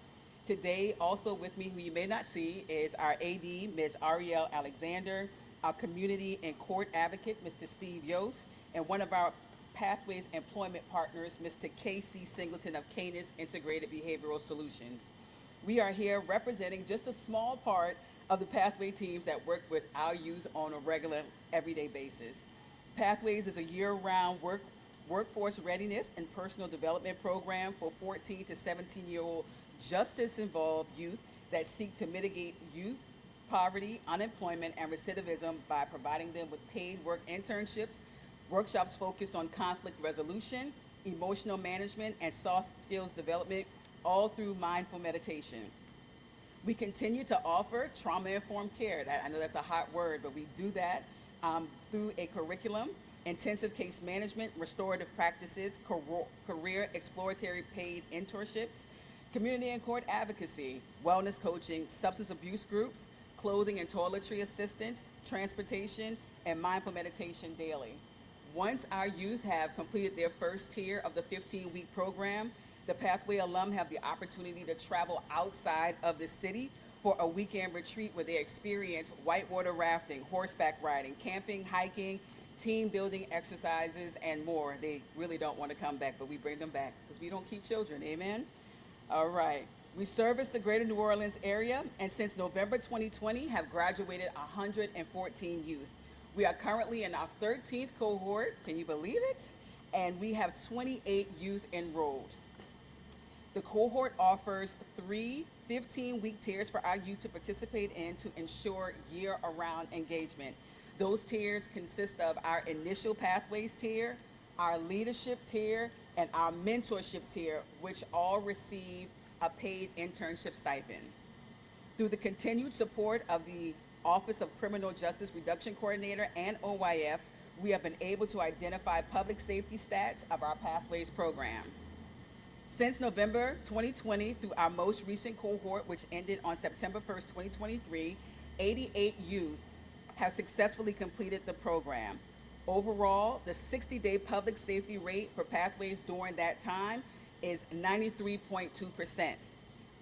J: Today, also with me, who you may not see, is our AD, Ms. Ariel Alexander, our community and court advocate, Mr. Steve Yost, and one of our Pathways employment partners, Mr. K.C. Singleton of Canis Integrated Behavioral Solutions. We are here representing just a small part of the Pathway teams that work with our youth on a regular, everyday basis. Pathways is a year-round workforce readiness and personal development program for 14 to 17-year-old justice-involved youth that seek to mitigate youth poverty, unemployment, and recidivism by providing them with paid work internships, workshops focused on conflict resolution, emotional management, and soft skills development, all through mindful meditation. We continue to offer trauma-informed care. I know that's a hot word, but we do that through a curriculum, intensive case management, restorative practices, career exploratory paid internships, community and court advocacy, wellness coaching, substance abuse groups, clothing and toiletry assistance, transportation, and mindful meditation daily. Once our youth have completed their first tier of the 15-week program, the Pathway alum have the opportunity to travel outside of the city for a weekend retreat where they experience whitewater rafting, horseback riding, camping, hiking, team building exercises, and more. They really don't want to come back, but we bring them back because we don't keep children, amen? All right. We service the greater New Orleans area, and since November 2020 have graduated 114 youth. We are currently in our 13th cohort, can you believe it? And we have 28 youth enrolled. The cohort offers 3 15-week tiers for our youth to participate in to ensure year-round engagement. Those tiers consist of our initial Pathways tier, our leadership tier, and our mentorship tier, which all receive a paid internship stipend. Through the continued support of the Office of Criminal Justice Reduction Coordinator and OYF, we have been able to identify public safety stats of our Pathways program. Since November 2020 through our most recent cohort, which ended on September 1st, 2023, 88 youth have successfully completed the program. Overall, the 60-day public safety rate for Pathways during that time is 93.2%.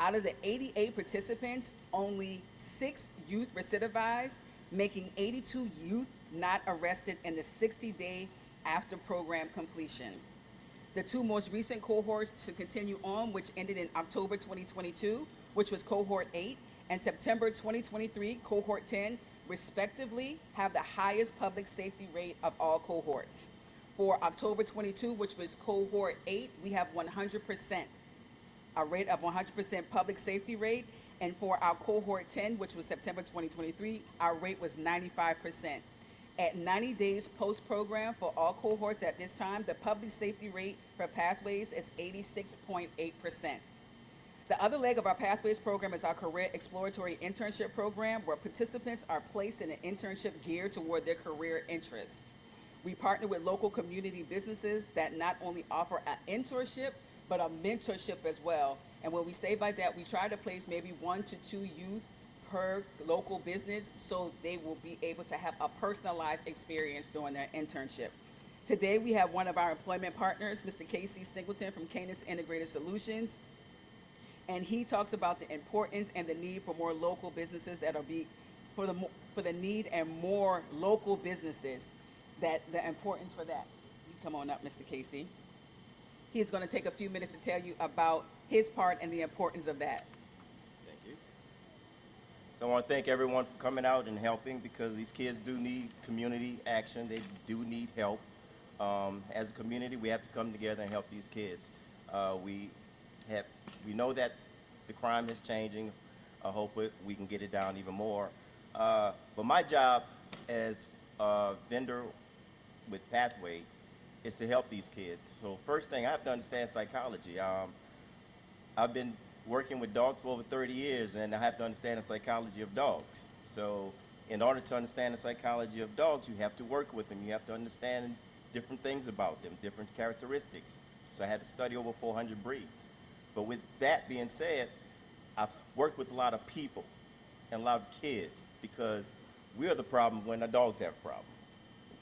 J: Out of the 88 participants, only 6 youth recidivized, making 82 youth not arrested in the 60-day after program completion. The 2 most recent cohorts to continue on, which ended in October 2022, which was cohort 8, and September 2023, cohort 10, respectively, have the highest public safety rate of all cohorts. For October 22, which was cohort 8, we have 100%, a rate of 100% public safety rate. And for our cohort 10, which was September 2023, our rate was 95%. At 90 days post-program for all cohorts at this time, the public safety rate for Pathways is 86.8%. The other leg of our Pathways program is our career exploratory internship program, where participants are placed in an internship geared toward their career interest. We partner with local community businesses that not only offer an internship, but a mentorship as well. And when we say by that, we try to place maybe 1 to 2 youth per local business so they will be able to have a personalized experience during their internship. Today, we have one of our employment partners, Mr. K.C. Singleton from Canis Integrated Solutions, and he talks about the importance and the need for more local businesses for the need and more local businesses, that the importance for that. You come on up, Mr. Casey. He is going to take a few minutes to tell you about his part and the importance of that.
K: Thank you. So I want to thank everyone for coming out and helping, because these kids do need community action. They do need help. As a community, we have to come together and help these kids. We know that the crime is changing. I hope we can get it down even more. But my job as a vendor with Pathway is to help these kids. So first thing, I have to understand psychology. I've been working with dogs for over 30 years, and I have to understand the psychology of dogs. So in order to understand the psychology of dogs, you have to work with them. You have to understand different things about them, different characteristics. So I had to study over 400 breeds. But with that being said, I've worked with a lot of people and a lot of kids, because we are the problem when the dogs have a problem.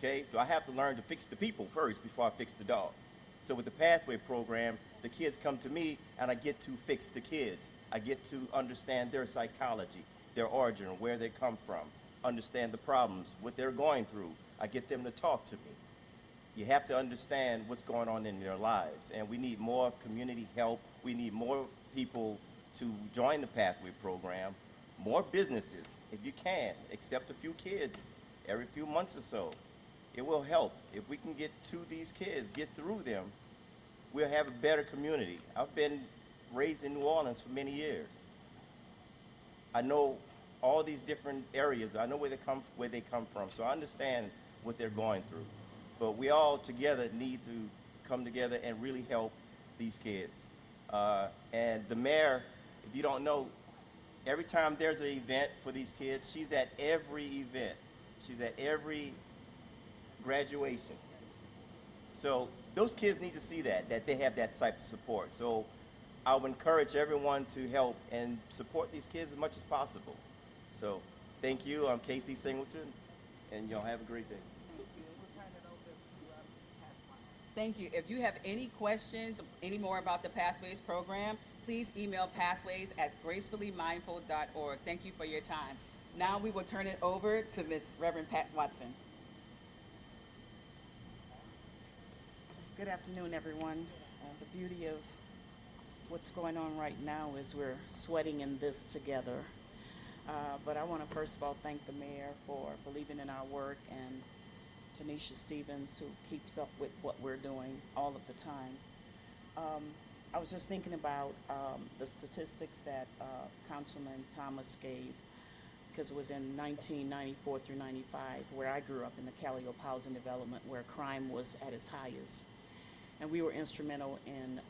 K: okay? So I have to learn to fix the people first before I fix the dog. So with the Pathway program, the kids come to me and I get to fix the kids. I get to understand their psychology, their origin, where they come from, understand the problems, what they're going through. I get them to talk to me. You have to understand what's going on in their lives, and we need more community help. We need more people to join the Pathway program, more businesses, if you can, accept a few kids every few months or so. It will help. If we can get to these kids, get through them, we'll have a better community. I've been raised in New Orleans for many years. I know all these different areas. I know where they come from, so I understand what they're going through. But we all together need to come together and really help these kids. And the mayor, if you don't know, every time there's an event for these kids, she's at every event. She's at every graduation. So those kids need to see that they have that type of support. So I would encourage everyone to help and support these kids as much as possible. So thank you. I'm Casey Singleton, and y'all have a great day.
J: Thank you. If you have any questions, any more about the Pathways program, please email pathways@gracefullymindful.org. Thank you for your time. Now we will turn it over to Ms. Reverend Pat Watson.
L: Good afternoon, everyone. The beauty of what's going on right now is we're sweating in this together. But I want to first of all thank the mayor for believing in our work, and Tanisha Stevens, who keeps up with what we're doing all of the time. I was just thinking about the statistics that Councilman Thomas gave, because it was in 1994 through 95, where I grew up in the Calliope Housing Development, where crime was at its highest. And we were instrumental in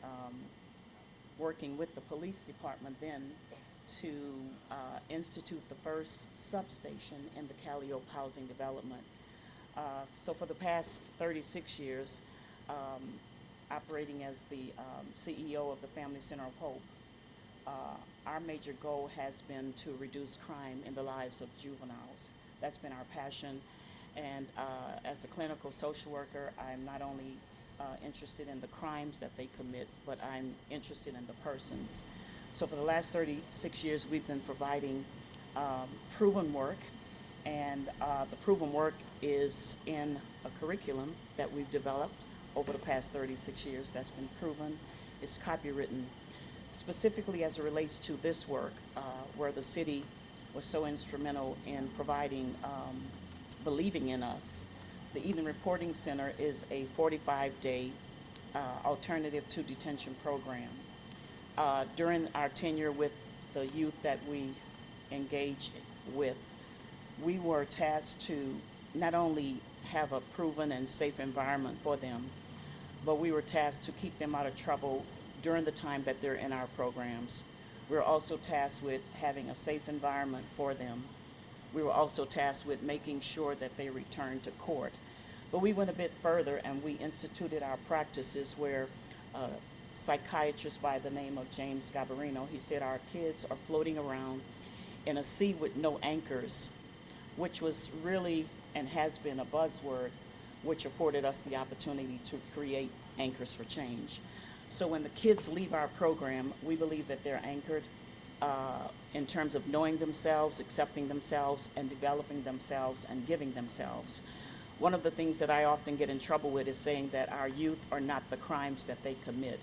L: working with the police department then to institute the first substation in the Calliope Housing Development. So for the past 36 years, operating as the CEO of the Family Center of Hope, our major goal has been to reduce crime in the lives of juveniles. That's been our passion. And as a clinical social worker, I'm not only interested in the crimes that they commit, but I'm interested in the persons. So for the last 36 years, we've been providing proven work, and the proven work is in a curriculum that we've developed over the past 36 years that's been proven. It's copywritten specifically as it relates to this work, where the city was so instrumental in providing, believing in us. The Eden Reporting Center is a 45-day alternative to detention program. During our tenure with the youth that we engage with, we were tasked to not only have a proven and safe environment for them, but we were tasked to keep them out of trouble during the time that they're in our programs. We were also tasked with having a safe environment for them. We were also tasked with making sure that they return to court. But we went a bit further, and we instituted our practices where a psychiatrist by the name of James Gabarino, he said our kids are floating around in a sea with no anchors, which was really and has been a buzzword, which afforded us the opportunity to create anchors for change. So when the kids leave our program, we believe that they're anchored in terms of knowing themselves, accepting themselves, and developing themselves and giving themselves. One of the things that I often get in trouble with is saying that our youth are not the crimes that they commit.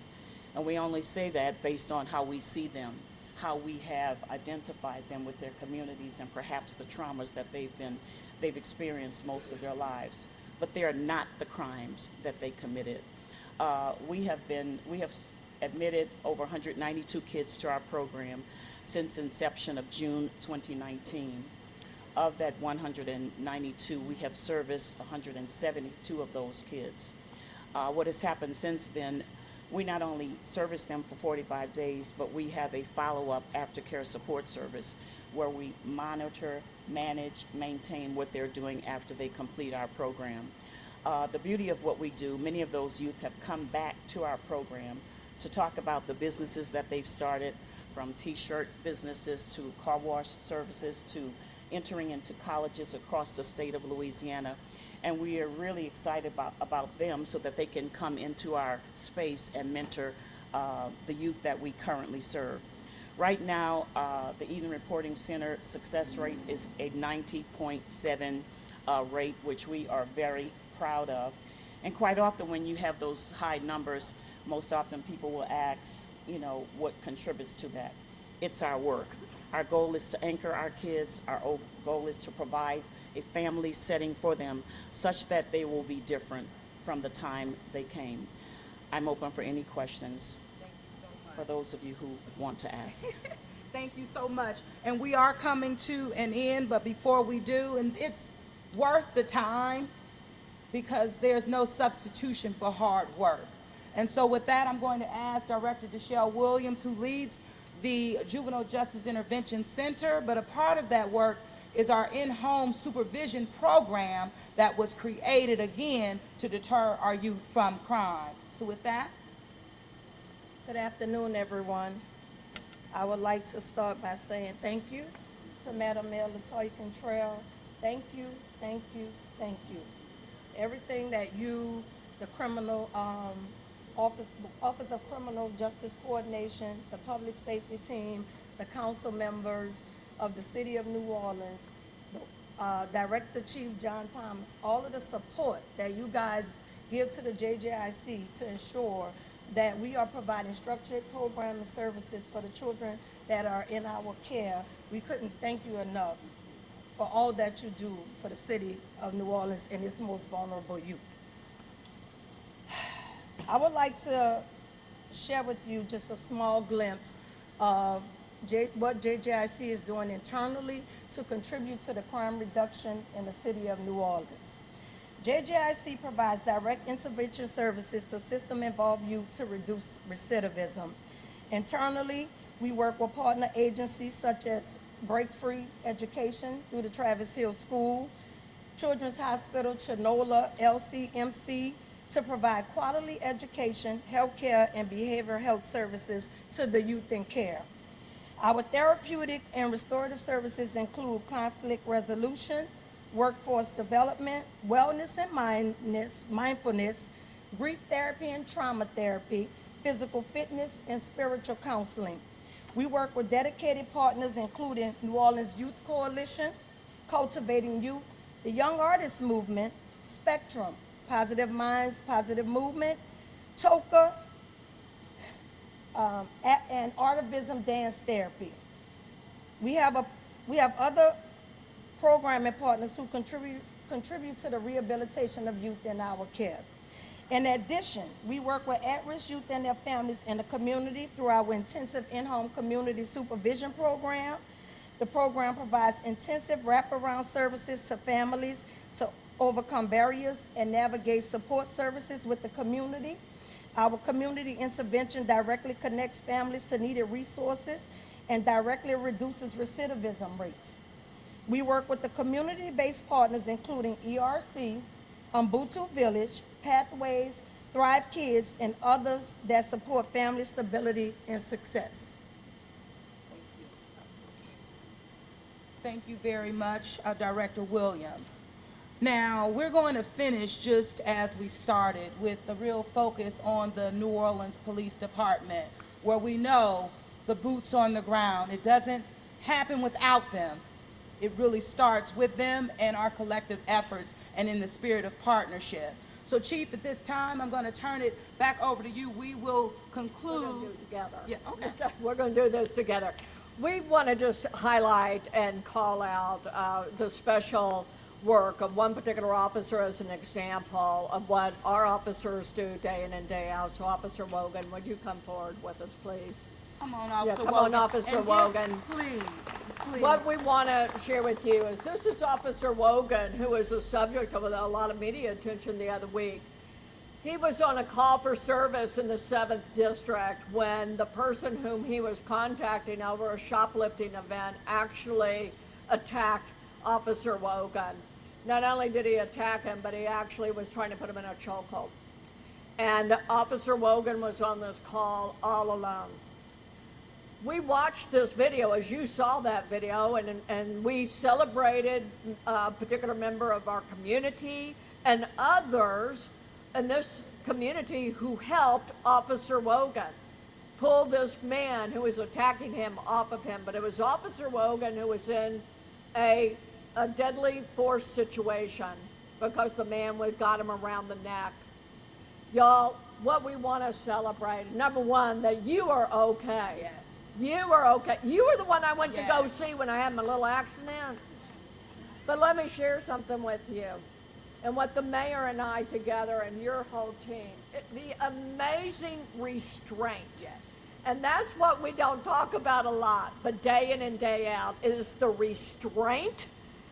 L: And we only say that based on how we see them, how we have identified them with their communities and perhaps the traumas that they've experienced most of their lives. But they are not the crimes that they committed. We have admitted over 192 kids to our program since inception of June 2019. Of that 192, we have serviced 172 of those kids. What has happened since then, we not only service them for 45 days, but we have a follow-up aftercare support service where we monitor, manage, maintain what they're doing after they complete our program. The beauty of what we do, many of those youth have come back to our program to talk about the businesses that they've started, from t-shirt businesses to car wash services to entering into colleges across the state of Louisiana. And we are really excited about them so that they can come into our space and mentor the youth that we currently serve. Right now, the Eden Reporting Center success rate is a 90.7 rate, which we are very proud of. And quite often when you have those high numbers, most often people will ask, you know, what contributes to that. It's our work. Our goal is to anchor our kids. Our goal is to provide a family setting for them such that they will be different from the time they came. I'm open for any questions for those of you who want to ask.
B: Thank you so much. And we are coming to an end, but before we do, and it's worth the time because there's no substitution for hard work. And so with that, I'm going to ask Director Deshelle Williams, who leads the Juvenile Justice Intervention Center, but a part of that work is our in-home supervision program that was created again to deter our youth from crime. So with that.
M: Good afternoon, everyone. I would like to start by saying thank you to Madam Mayor LaToya Cantrell. Thank you, thank you, thank you. Everything that you, the criminal Office of Criminal Justice Coordination, the public safety team, the council members of the City of New Orleans, the Director Chief John Thomas, all of the support that you guys give to the JJIC to ensure that we are providing structured program and services for the children that are in our care. We couldn't thank you enough for all that you do for the City of New Orleans and its most vulnerable youth. I would like to share with you just a small glimpse of what JJIC is doing internally to contribute to the crime reduction in the City of New Orleans. JJIC provides direct intervention services to system-involved youth to reduce recidivism. Internally, we work with partner agencies such as Break Free Education through the Travis Hill School, Children's Hospital, Chinola, LCMC, to provide quality education, healthcare, and behavioral health services to the youth in care. Our therapeutic and restorative services include conflict resolution, workforce development, wellness and mindfulness, grief therapy and trauma therapy, physical fitness, and spiritual counseling. We work with dedicated partners including New Orleans Youth Coalition, Cultivating Youth, the Young Artists Movement, Spectrum, Positive Minds, Positive Movement, TOCA, and Artivism Dance Therapy. We have other programming partners who contribute to the rehabilitation of youth in our care. In addition, we work with at-risk youth and their families in the community through our intensive in-home community supervision program. The program provides intensive wraparound services to families to overcome barriers and navigate support services with the community. Our community intervention directly connects families to needed resources and directly reduces recidivism rates. We work with the community-based partners including ERC, Ubuntu Village, Pathways, Thrive Kids, and others that support family stability and success.
B: Thank you very much, Director Williams. Now, we're going to finish just as we started with the real focus on the New Orleans Police Department, where we know the boots on the ground. It doesn't happen without them. It really starts with them and our collective efforts and in the spirit of partnership. So, Chief, at this time, I'm going to turn it back over to you. We will conclude.
C: We're going to do it together.
B: Yeah, okay.
C: We're going to do this together. We want to just highlight and call out the special work of one particular officer as an example of what our officers do day in and day out. So, Officer Wogan, would you come forward with us, please?
B: Come on, Officer
C: Wogan.
B: Wogan.
C: On, Officer
B: And
C: Wogan.
B: Please.
C: What we want to share with you is this is Officer Wogan, who was the subject of a lot of media attention the other week. He was on a call for service in the 7th District when the person whom he was contacting over a shoplifting event actually attacked Officer Wogan. Not only did he attack him, but he actually was trying to put him in a chokehold. And Officer Wogan was on this call all alone. we watched this video, as you saw that video, and we celebrated a particular member of our community and others in this community who helped Officer Wogan pull this man who was attacking him off of him. But it was Officer Wogan who was in a deadly force situation because the man got him around the neck. Y'all, what we want to celebrate, number one, that you are okay.
B: Yes.
C: You are okay. You were the one I went to go
B: Yes.
C: see when I had my little accident. But let me share something with you and what the mayor and I together and your whole team, the amazing restraint.
B: Yes.
C: And that's what we don't talk about a lot, but day in and day out is the restraint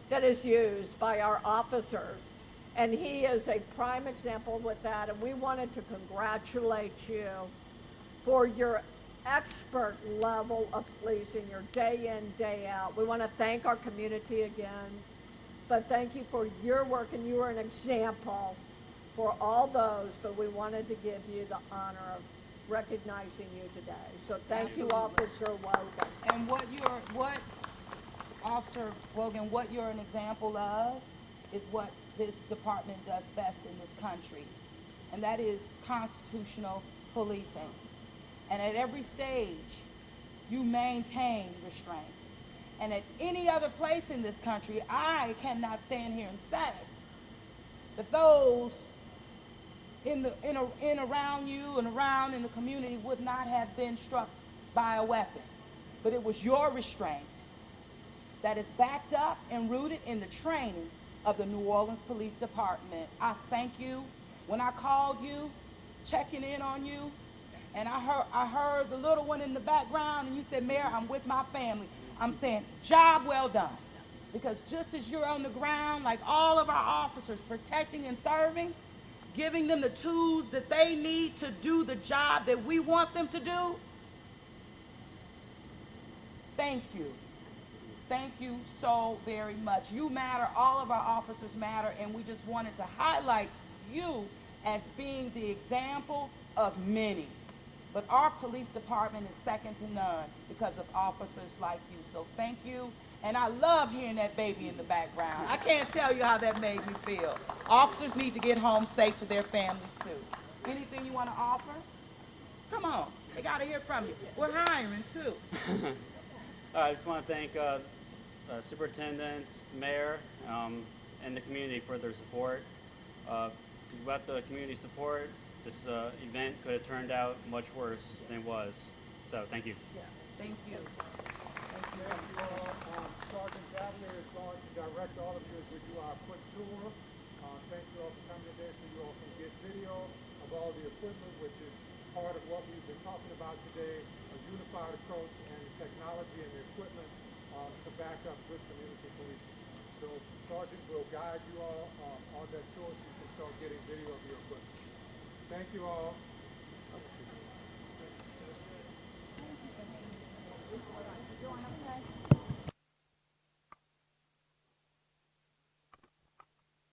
C: that is used by our officers. And he is a prime example with that. And we wanted to congratulate you for your expert level of policing, your day in, day out. We want to thank our community again, but thank you for your work, and you are an example for all those, but we wanted to give you the honor of recognizing you today. So thank you, Officer Wogan.
B: And what Officer Wogan, what you're an example of is what this department does best in this country, and that is constitutional policing. And at every stage, you maintain restraint. And at any other place in this country, I cannot stand here and say that those around you and around in the community would not have been struck by a weapon. But it was your restraint that is backed up and rooted in the training of the New Orleans Police Department. I thank you. When I called you, checking in on you, and I heard the little one in the background, and you said, Mayor, I'm with my family. I'm saying, job well done. Because just as you're on the ground, like all of our officers, protecting and serving, giving them the tools that they need to do the job that we want them to do, thank you. Thank you so very much. You matter, all of our officers matter, and we just wanted to highlight you as being the example of many. But our police department is second to none because of officers like you. So thank you. And I love hearing that baby in the background. I can't tell you how that made me feel. Officers need to get home safe to their families too. Anything you want to offer? Come on. They got to hear from you. We're hiring too.
N: I just want to thank Superintendent, Mayor, and the community for their support. Because without the community support, this event could have turned out much worse than it was. So thank you.
B: Yeah, thank you. Thank you.
A: Thank you all. Sergeant Davila is going to direct all of you as we do our quick tour. Thank you all for coming today so you all can get video of all the equipment, which is part of what we've been talking about today, a unified approach and the technology and the equipment to back up good community policing. So Sergeant will guide you all on that tour so you can start getting video of your equipment. Thank you all.